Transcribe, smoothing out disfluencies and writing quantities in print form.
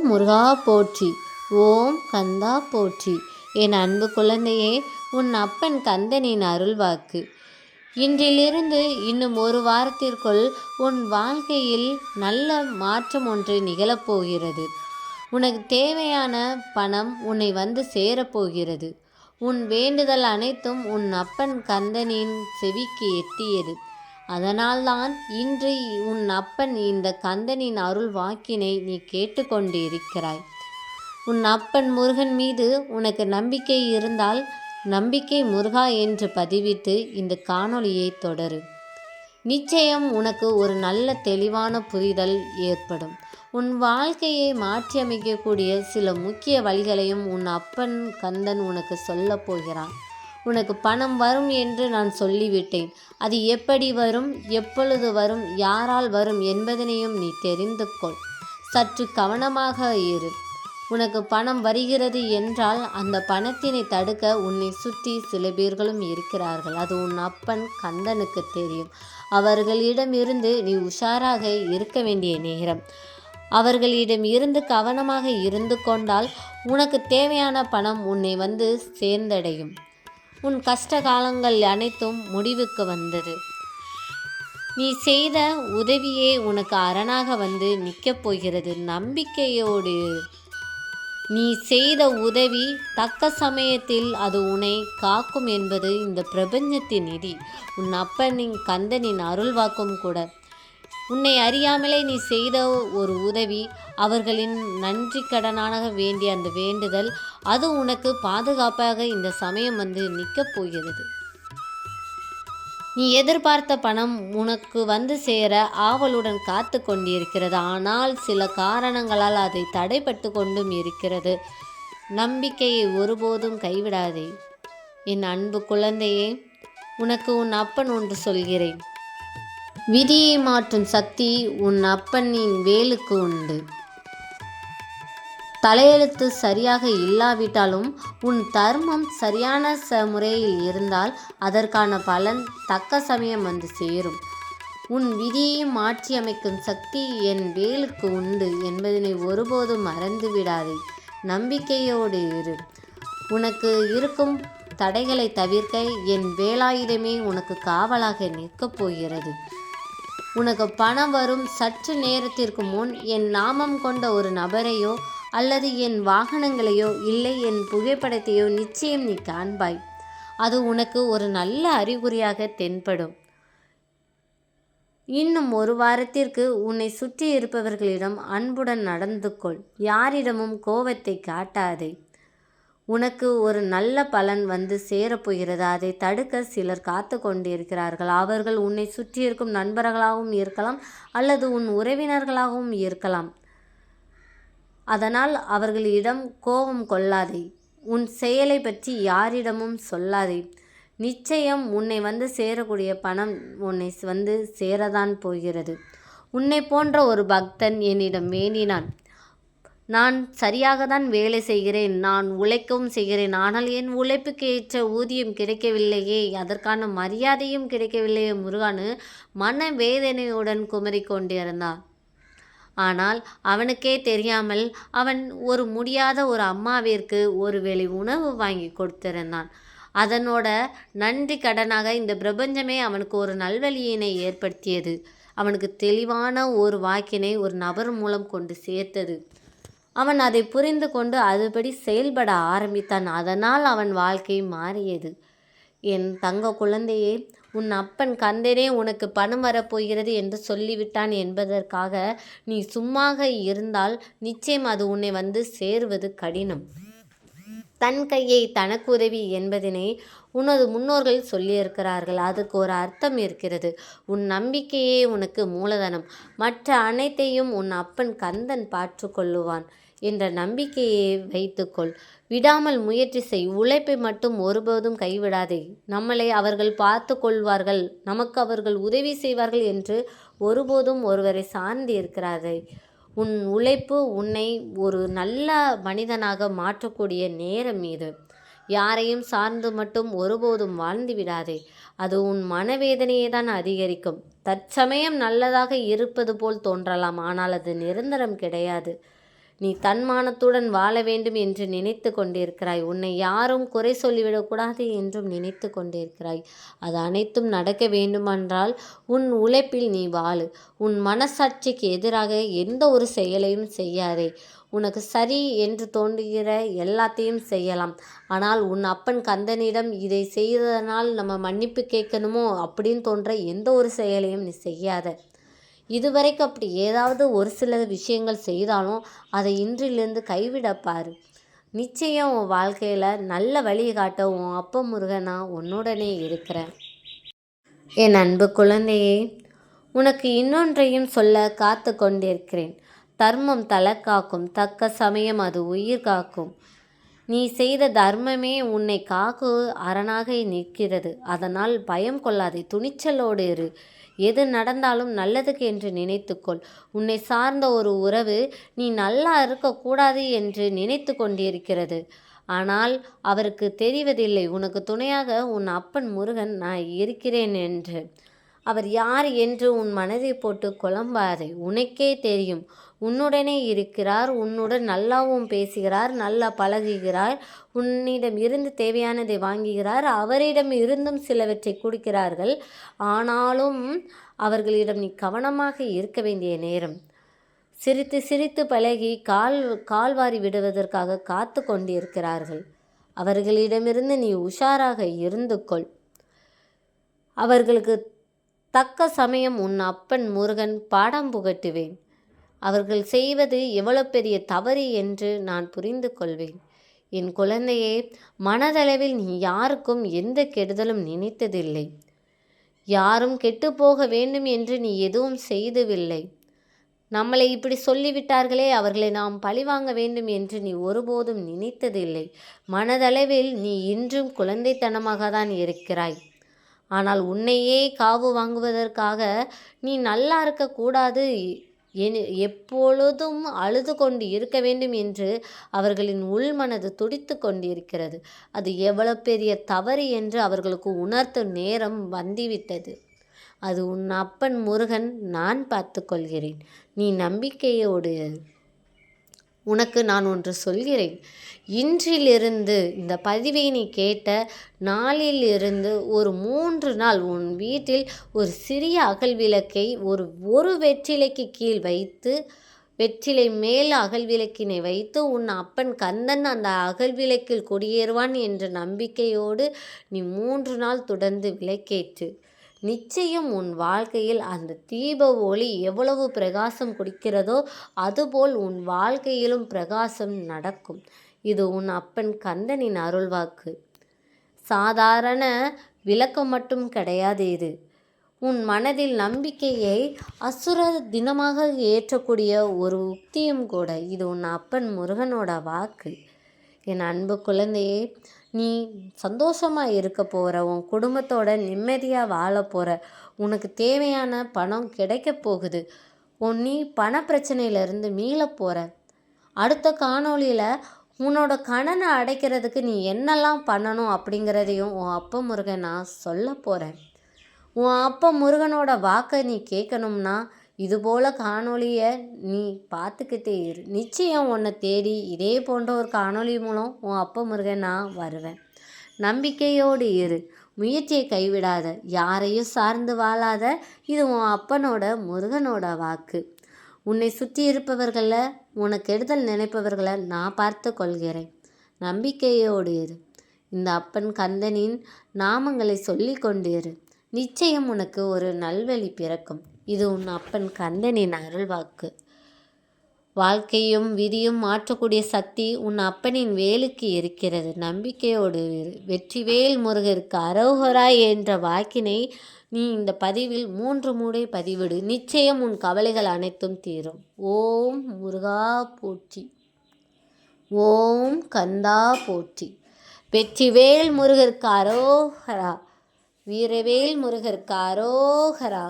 ஓம் முருகா போற்றி, ஓம் கந்தா போற்றி. என் அன்பு குழந்தையே, உன் அப்பன் கந்தனின் அருள்வாக்கு. இன்றிலிருந்து இன்னும் ஒரு வாரத்திற்குள் உன் வாழ்க்கையில் நல்ல மாற்றம் ஒன்று நிகழப்போகிறது. உனக்கு தேவையான பணம் உன்னை வந்து சேரப்போகிறது. உன் வேண்டுதல் அனைத்தும் உன் அப்பன் கந்தனின் செவிக்கு எட்டியது. அதனால்தான் இன்று உன் அப்பன் இந்த கந்தனின் அருள் வாக்கினை நீ கேட்டுக்கொண்டிருக்கிறாய். உன் அப்பன் முருகன் மீது உனக்கு நம்பிக்கை இருந்தால் நம்பிக்கை முருகா என்று பதிவிட்டு இந்த காணொளியை தொடரு. நிச்சயம் உனக்கு ஒரு நல்ல தெளிவான புரிதல் ஏற்படும். உன் வாழ்க்கையை மாற்றியமைக்கக்கூடிய சில முக்கிய வழிகளையும் உன் அப்பன் கந்தன் உனக்கு சொல்லப் போகிறான். உனக்கு பணம் வரும் என்று நான் சொல்லிவிட்டேன். அது எப்படி வரும், எப்பொழுது வரும், யாரால் வரும் என்பதனையும் நீ தெரிந்து கொள். சற்று கவனமாக இரு. உனக்கு பணம் வருகிறது என்றால் அந்த பணத்தினை தடுக்க உன்னை சுற்றி சில பேர்களும் இருக்கிறார்கள். அது உன் அப்பன் கந்தனுக்கு தெரியும். அவர்களிடமிருந்து நீ உஷாராக இருக்க வேண்டிய நேரம். அவர்களிடம் இருந்து கவனமாக இருந்து கொண்டால் உனக்கு தேவையான பணம் உன்னை வந்து சேர்ந்தடையும். உன் கஷ்ட காலங்கள் அனைத்தும் முடிவுக்கு வந்தது. நீ செய்த உதவியே உனக்கு அரணாக வந்து நிற்கப் போகிறது. நம்பிக்கையோடு நீ செய்த உதவி தக்க சமயத்தில் அது உன்னை காக்கும் என்பது இந்த பிரபஞ்சத்தின் நிதி. உன் அப்பனின் கந்தனின் அருள்வாக்கும் கூட. உன்னை அறியாமலே நீ செய்த ஒரு உதவி, அவர்களின் நன்றி கடனாக வேண்டிய அந்த வேண்டுதல், அது உனக்கு பாதுகாப்பாக இந்த சமயம் வந்து நிற்கப் போகிறது. நீ எதிர்பார்த்த பணம் உனக்கு வந்து சேர ஆவலுடன் காத்து கொண்டிருக்கிறது. ஆனால் சில காரணங்களால் அதை தடைப்பட்டு கொண்டும் இருக்கிறது. நம்பிக்கையை ஒருபோதும் கைவிடாதே. என் அன்பு குழந்தையே, உனக்கு உன் அப்பன் ஒன்று சொல்கிறேன். விதியை மாற்றும் சக்தி உன் அப்பனின் வேலுக்கு உண்டு. தலையெழுத்து சரியாக இல்லாவிட்டாலும் உன் தர்மம் சரியான முறையில் இருந்தால் அதற்கான பலன் தக்க சமயம் வந்து சேரும். உன் விதியை மாற்றியமைக்கும் சக்தி என் வேலுக்கு உண்டு என்பதனை ஒருபோதும் மறந்து விடாதே. நம்பிக்கையோடு இரு. உனக்கு இருக்கும் தடைகளை தவிர்க்க என் வேலாயுதமே உனக்கு காவலாக நிற்கப் போகிறது. உனக்கு பணம் வரும் சற்று நேரத்திற்கு முன் என் நாமம் கொண்ட ஒரு நபரையோ அல்லது என் வாகனங்களையோ இல்லை என் புகைப்படத்தையோ நிச்சயம் நீ காண்பாய். அது உனக்கு ஒரு நல்ல அறிகுறியாக தென்படும். இன்னும் ஒரு வாரத்திற்கு உன்னை சுற்றி இருப்பவர்களிடம் அன்புடன் நடந்து கொள். யாரிடமும் கோபத்தை காட்டாதே. உனக்கு ஒரு நல்ல பலன் வந்து சேரப்போகிறது. அதை தடுக்க சிலர் காத்து கொண்டிருக்கிறார்கள். அவர்கள் உன்னை சுற்றி இருக்கும் நண்பர்களாகவும் இருக்கலாம் அல்லது உன் உறவினர்களாகவும் இருக்கலாம். அதனால் அவர்களிடம் கோபம் கொள்ளாதே. உன் செயலை பற்றி யாரிடமும் சொல்லாதே. நிச்சயம் உன்னை வந்து சேரக்கூடிய பணம் உன்னை வந்து சேரதான் போகிறது. உன்னை போன்ற ஒரு பக்தன் என்னிடம் வேண்டினான். நான் சரியாக தான் வேலை செய்கிறேன், நான் உழைக்கவும் செய்கிறேன், ஆனால் என் உழைப்புக்கு ஏற்ற ஊதியம் கிடைக்கவில்லையே, அதற்கான மரியாதையும் கிடைக்கவில்லையே முருகானு மன வேதனையுடன் குமரிக் கொண்டிருந்தான். ஆனால் அவனுக்கே தெரியாமல் அவன் ஒரு முடியாத ஒரு அம்மாவிற்கு ஒரு வேளை உணவு வாங்கி கொடுத்திருந்தான். அதனோட நன்றி கடனாக இந்த பிரபஞ்சமே அவனுக்கு ஒரு நல்வழியினை ஏற்படுத்தியது. அவனுக்கு தெளிவான ஒரு வாக்கினை ஒரு நபர் மூலம் கொண்டு சேர்த்தது. அவன் அதை புரிந்து கொண்டு அதுபடி செயல்பட ஆரம்பித்தான். அதனால் அவன் வாழ்க்கை மாறியது. என் தங்க குழந்தையே, உன் அப்பன் கந்தனே உனக்கு பணம் வரப்போகிறது என்று சொல்லிவிட்டான் என்பதற்காக நீ சும்மாக இருந்தால் நிச்சயம் அது உன்னை வந்து சேருவது கடினம். தன் கையை தனக்கு உதவி என்பதனை உனது முன்னோர்கள் சொல்லியிருக்கிறார்கள். அதுக்கு ஒரு அர்த்தம் இருக்கிறது. உன் நம்பிக்கையே உனக்கு மூலதனம். மற்ற அனைத்தையும் உன் அப்பன் கந்தன் பார்த்து கொள்ளுவான் என்ற நம்பிக்கையை வைத்துக்கொள். விடாமல் முயற்சி செய். உழைப்பை மட்டும் ஒருபோதும் கைவிடாதே. நம்மளை அவர்கள் பார்த்து கொள்வார்கள், நமக்கு அவர்கள் உதவி செய்வார்கள் என்று ஒருபோதும் ஒருவரை சார்ந்து இருக்கிறார்கள். உன் உழைப்பு உன்னை ஒரு நல்ல மனிதனாக மாற்றக்கூடிய நேரம் இது. யாரையும் சார்ந்து மட்டும் ஒருபோதும் வாழ்ந்து விடாதே. அது உன் மனவேதனையை தான் அதிகரிக்கும். தற்சமயம் நல்லதாக இருப்பது போல் தோன்றலாம், ஆனால் அது நிரந்தரம் கிடையாது. நீ தன்மானத்துடன் வாழ வேண்டும் என்று நினைத்து கொண்டிருக்கிறாய். உன்னை யாரும் குறை சொல்லிவிடக்கூடாது என்றும் நினைத்து கொண்டிருக்கிறாய். அது அனைத்தும் நடக்க வேண்டுமென்றால் உன் உழைப்பில் நீ வாழு. உன் மனசாட்சிக்கு எதிராக எந்த ஒரு செயலையும் செய்யாதே. உனக்கு சரி என்று தோன்றுகிற எல்லாத்தையும் செய்யலாம். ஆனால் உன் அப்பன் கந்தனிடம் இதை செய்ததனால் நம்ம மன்னிப்பு கேட்கணுமோ அப்படின்னு தோன்ற எந்த ஒரு செயலையும் நீ செய்யாத. இதுவரைக்கும் அப்படி ஏதாவது ஒரு சில விஷயங்கள் செய்தாலும் அதை இன்றிலிருந்து கைவிடப்பாரு. நிச்சயம் உன் வாழ்க்கையில் நல்ல வழி காட்ட உன் அப்பன் முருகன் நான் உன்னுடனே இருக்கிறேன். என் அன்பு குழந்தையே, உனக்கு இன்னொன்றையும் சொல்ல காத்து கொண்டிருக்கிறேன். தர்மம் தலை காக்கும், தக்க சமயம் அது உயிர் காக்கும். நீ செய்த தர்மமே உன்னை காக்கு அரணாக நிற்கிறது. அதனால் பயம் கொள்ளாதே, துணிச்சலோடு இரு. எது நடந்தாலும் நல்லதுக்கு என்று நினைத்துக்கொள். உன்னை சார்ந்த ஒரு உறவு நீ நல்லா இருக்கக்கூடாது என்று நினைத்து கொண்டிருக்கிறது. ஆனால் அவருக்கு தெரிவதில்லை உனக்கு துணையாக உன் அப்பன் முருகன் நான் இருக்கிறேன் என்று. அவர் யார் என்று உன் மனதை போட்டு குழம்பாதே. உனக்கே தெரியும். உன்னுடனே இருக்கிறார். உன்னுடன் நல்லாவும் பேசுகிறார், நல்லா பழகுகிறார். உன்னிடம் இருந்து தேவையானதை வாங்குகிறார். அவரிடம் இருந்தும் சிலவற்றை கொடுக்கிறார்கள். ஆனாலும் அவர்களிடம் நீ கவனமாக இருக்க வேண்டிய நேரம். சிரித்து சிரித்து பழகி கால்வாரி விடுவதற்காக காத்து கொண்டிருக்கிறார்கள். அவர்களிடமிருந்து நீ உஷாராக இருந்து கொள். அவர்களுக்கு தக்க சமயம் உன் அப்பன் முருகன் பாடம் புகட்டுவேன். அவர்கள் செய்வது எவ்வளவு பெரிய தவறு என்று நான் புரிந்து கொள்வேன். என் குழந்தையே, மனதளவில் நீ யாருக்கும் எந்த கெடுதலும் நினைத்ததில்லை. யாரும் கெட்டுப்போக வேண்டும் என்று நீ எதுவும் செய்தவில்லை. நம்மளை இப்படி சொல்லிவிட்டார்களே, அவர்களை நாம் பழிவாங்க வேண்டும் என்று நீ ஒருபோதும் நினைத்ததில்லை. மனதளவில் நீ இன்றும் குழந்தைத்தனமாக தான் இருக்கிறாய். ஆனால் உன்னையே காவு வாங்குவதற்காக நீ நல்லா இருக்கக்கூடாது, எப்பொழுதும் அழுது கொண்டு இருக்க வேண்டும் என்று அவர்களின் உள்மனது துடித்து கொண்டிருக்கிறது. அது எவ்வளவு பெரிய தவறு என்று அவர்களுக்கு உணர்த்தும் நேரம் வந்துவிட்டது. அது உன் அப்பன் முருகன் நான் பார்த்து கொள்கிறேன். நீ நம்பிக்கையோடு. உனக்கு நான் ஒன்று சொல்கிறேன். இன்றிலிருந்து இந்த பதிவை நீ கேட்ட நாளிலிருந்து ஒரு 3 நாள் உன் வீட்டில் ஒரு சிறிய அகல் விளக்கை ஒரு வெற்றிலைக்கு கீழ் வைத்து, வெற்றிலை மேல் அகல் விளக்கினை வைத்து உன் அப்பன் கந்தன் அந்த அகல் விளக்கில் குடியேறுவான் என்ற நம்பிக்கையோடு நீ 3 நாள் தொடர்ந்து விளக்கேற்று. நிச்சயம் உன் வாழ்க்கையில் அந்த தீப ஒளி எவ்வளவு பிரகாசம் கொடுக்கிறதோ அதுபோல் உன் வாழ்க்கையிலும் பிரகாசம் நடக்கும். இது உன் அப்பன் கந்தனின் அருள்வாக்கு. சாதாரண விளக்கம் மட்டும் கிடையாது இது. உன் மனதில் நம்பிக்கையை அசுர தினமாக ஏற்றக்கூடிய ஒரு உக்தியும் கூட. இது உன் அப்பன் முருகனோட வாக்கு. என் அன்பு குழந்தையே, நீ சந்தோஷமாக இருக்க போகிற, உன் குடும்பத்தோட நிம்மதியாக வாழ போகிற, உனக்கு தேவையான பணம் கிடைக்க போகுது. நீ பண பிரச்சனையிலேருந்து மீள போகிற. அடுத்த காணொளியில் உன்னோட கடனை அடைக்கிறதுக்கு நீ என்னெல்லாம் பண்ணணும் அப்படிங்கிறதையும் உன் அப்பா முருகன் நான் சொல்ல போகிறேன். உன் அப்பா முருகனோட வாக்கை நீ கேட்கணும்னா இதுபோல் காணொளியை நீ பார்த்துக்கிட்டே இரு. நிச்சயம் உன்னை தேடி இதே போன்ற ஒரு காணொளி மூலம் உன் அப்பா முருகன் நான் வருவேன். நம்பிக்கையோடு இரு. முயற்சியை கைவிடாத. யாரையும் சார்ந்து வாழாத. இது உன் அப்பனோட முருகனோட வாக்கு. உன்னை சுற்றி இருப்பவர்களை, உனக்கு கெடுதல் நினைப்பவர்களை நான் பார்த்து கொள்கிறேன். நம்பிக்கையோடு இரு. இந்த அப்பன் கந்தனின் நாமங்களை சொல்லி கொண்டு இரு. நிச்சயம் உனக்கு ஒரு நல்வழி பிறக்கும். இது உன் அப்பன் கந்தனின் அருள்வாக்கு. வாழ்க்கையும் விதியும் மாற்றக்கூடிய சக்தி உன் அப்பனின் வேலுக்கு இருக்கிறது. நம்பிக்கையோடு இரு. வெற்றிவேல் முருகருக்கு அரோகரா என்ற வாக்கினை நீ இந்த பதிவில் 3 முறை பதிவிடு. நிச்சயம் உன் கவலைகள் அனைத்தும் தீரும். ஓம் முருகா போற்றி. ஓம் கந்தா போற்றி. வெற்றிவேல் முருகருக்கு அரோகரா. வீரவேல் முருகருக்கு அரோகரா.